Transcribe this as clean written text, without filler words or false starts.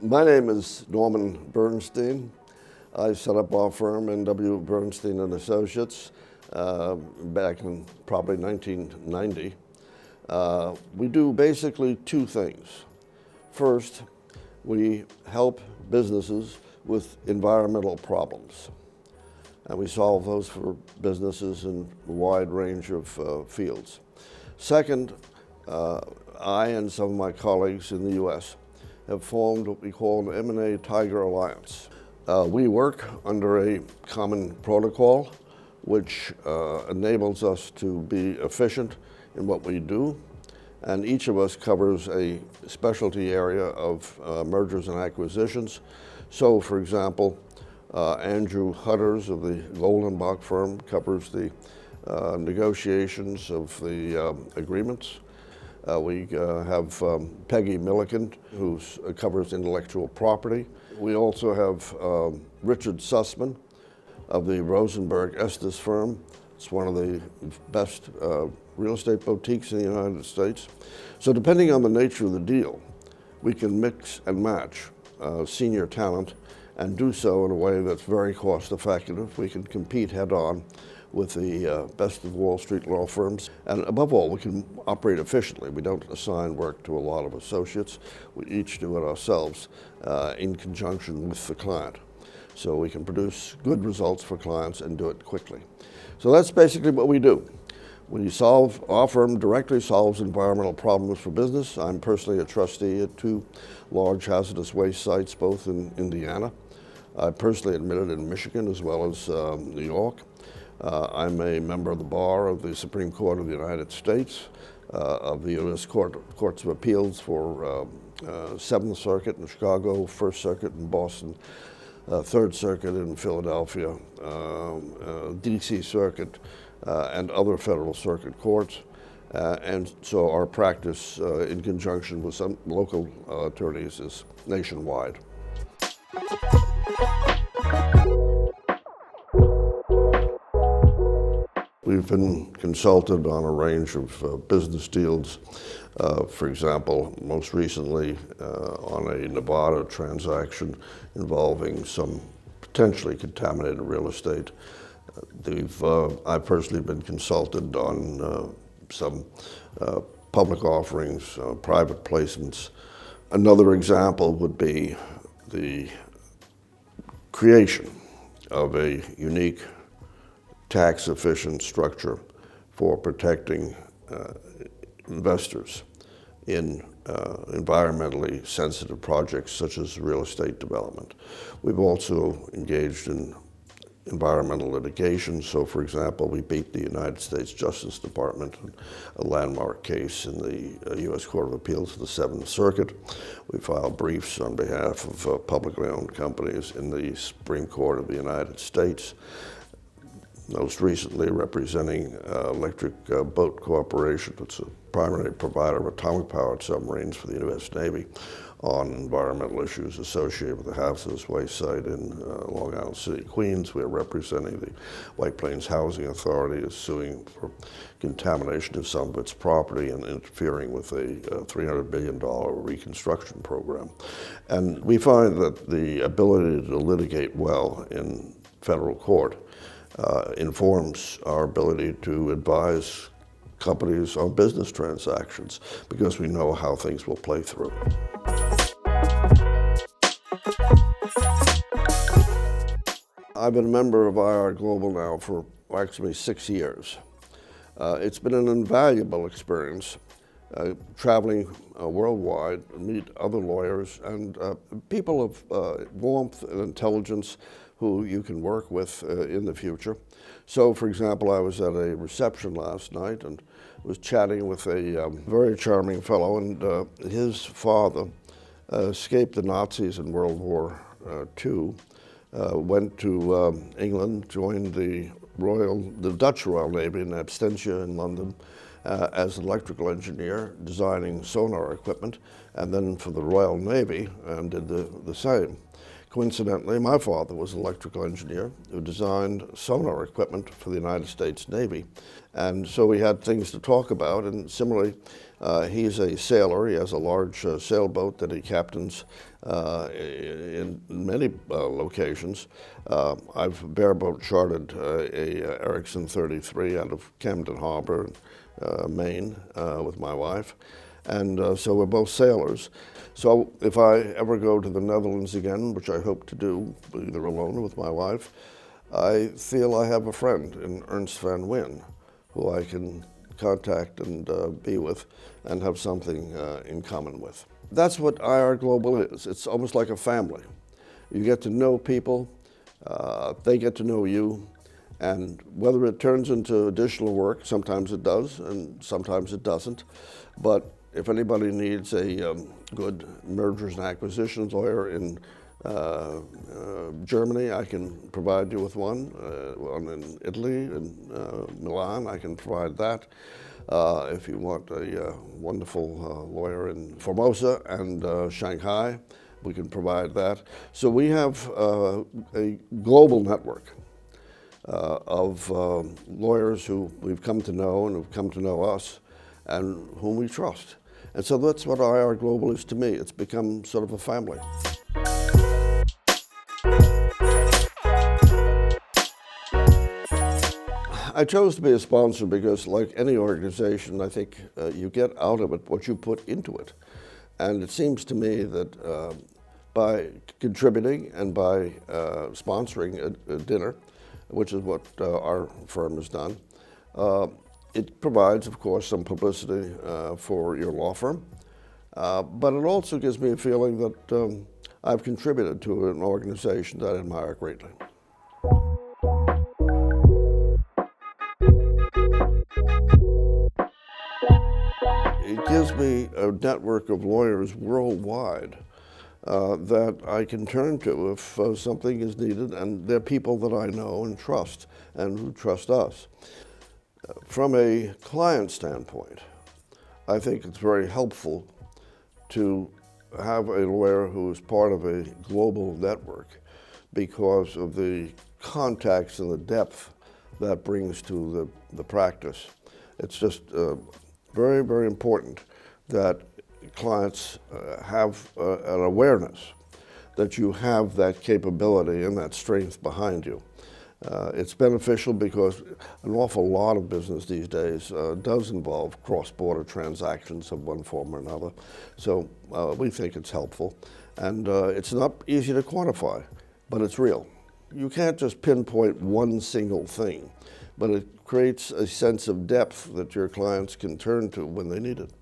My name is Norman Bernstein. I set up our firm, N.W. Bernstein and Associates, back in probably 1990. We do basically two things. First, we help businesses with environmental problems. And we solve those for businesses in a wide range of fields. Second, I and some of my colleagues in the U.S. have formed what we call an M&A Tiger Alliance. We work under a common protocol which enables us to be efficient in what we do, and each of us covers a specialty area of mergers and acquisitions. So, for example, Andrew Hutters of the Goldenbach firm covers the negotiations of the agreements. We have Peggy Milliken, who covers intellectual property. We also have Richard Sussman of the Rosenberg Estes firm. It's one of the best real estate boutiques in the United States. So depending on the nature of the deal, we can mix and match senior talent and do so in a way that's very cost effective. We can compete head on with the best of Wall Street law firms. And above all, we can operate efficiently. We don't assign work to a lot of associates. We each do it ourselves in conjunction with the client. So we can produce good results for clients and do it quickly. So that's basically what we do. Our firm directly solves environmental problems for business. I'm personally a trustee at two large hazardous waste sites, both in Indiana. I personally admitted in Michigan as well as New York. I'm a member of the bar of the Supreme Court of the United States, of the U.S. Courts of Appeals for 7th Circuit in Chicago, 1st Circuit in Boston, 3rd Circuit in Philadelphia, D.C. Circuit, and other federal circuit courts. And so our practice in conjunction with some local attorneys is nationwide. We've been consulted on a range of business deals. For example, most recently on a Nevada transaction involving some potentially contaminated real estate. I've personally been consulted on some public offerings, private placements. Another example would be the creation of a unique tax-efficient structure for protecting investors in environmentally sensitive projects such as real estate development. We've also engaged in environmental litigation. So, for example, we beat the United States Justice Department in a landmark case in the U.S. Court of Appeals of the 7th Circuit. We filed briefs on behalf of publicly owned companies in the Supreme Court of the United States. Most recently representing Electric Boat Corporation. It's a primary provider of atomic-powered submarines for the U.S. Navy on environmental issues associated with the hazardous waste site in Long Island City, Queens. We're representing the White Plains Housing Authority is suing for contamination of some of its property and interfering with a $300 billion reconstruction program. And we find that the ability to litigate well in federal court informs our ability to advise companies on business transactions because we know how things will play through. I've been a member of IR Global now for actually 6 years. It's been an invaluable experience traveling worldwide, meet other lawyers and people of warmth and intelligence who you can work with in the future. So, for example, I was at a reception last night and was chatting with a very charming fellow, and his father escaped the Nazis in World War II, went to England, joined the Dutch Royal Navy in Absentia in London as an electrical engineer, designing sonar equipment, and then for the Royal Navy, and did the same. Coincidentally, my father was an electrical engineer who designed sonar equipment for the United States Navy. And so we had things to talk about. And similarly, he's a sailor. He has a large sailboat that he captains in many locations. I've bareboat chartered a Erickson 33 out of Camden Harbor, Maine, with my wife. And so we're both sailors. So if I ever go to the Netherlands again, which I hope to do, either alone or with my wife, I feel I have a friend in Ernst van Wijn who I can contact and be with and have something in common with. That's what IR Global is. It's almost like a family. You get to know people, they get to know you, and whether it turns into additional work, sometimes it does and sometimes it doesn't, but if anybody needs a good mergers and acquisitions lawyer in Germany, I can provide you with one. One in Italy, in Milan, I can provide that. If you want a wonderful lawyer in Formosa and Shanghai, we can provide that. So we have a global network of lawyers who we've come to know and who've come to know us and whom we trust. And so that's what IR Global is to me. It's become sort of a family. I chose to be a sponsor because, like any organization, I think you get out of it what you put into it. And it seems to me that by contributing and by sponsoring a dinner, which is what our firm has done, it provides, of course, some publicity for your law firm, but it also gives me a feeling that I've contributed to an organization that I admire greatly. It gives me a network of lawyers worldwide that I can turn to if something is needed, and they're people that I know and trust and who trust us. From a client standpoint, I think it's very helpful to have a lawyer who is part of a global network because of the contacts and the depth that brings to the practice. It's just very, very important that clients have an awareness that you have that capability and that strength behind you. It's beneficial because an awful lot of business these days does involve cross-border transactions of one form or another. So we think it's helpful. And it's not easy to quantify, but it's real. You can't just pinpoint one single thing, but it creates a sense of depth that your clients can turn to when they need it.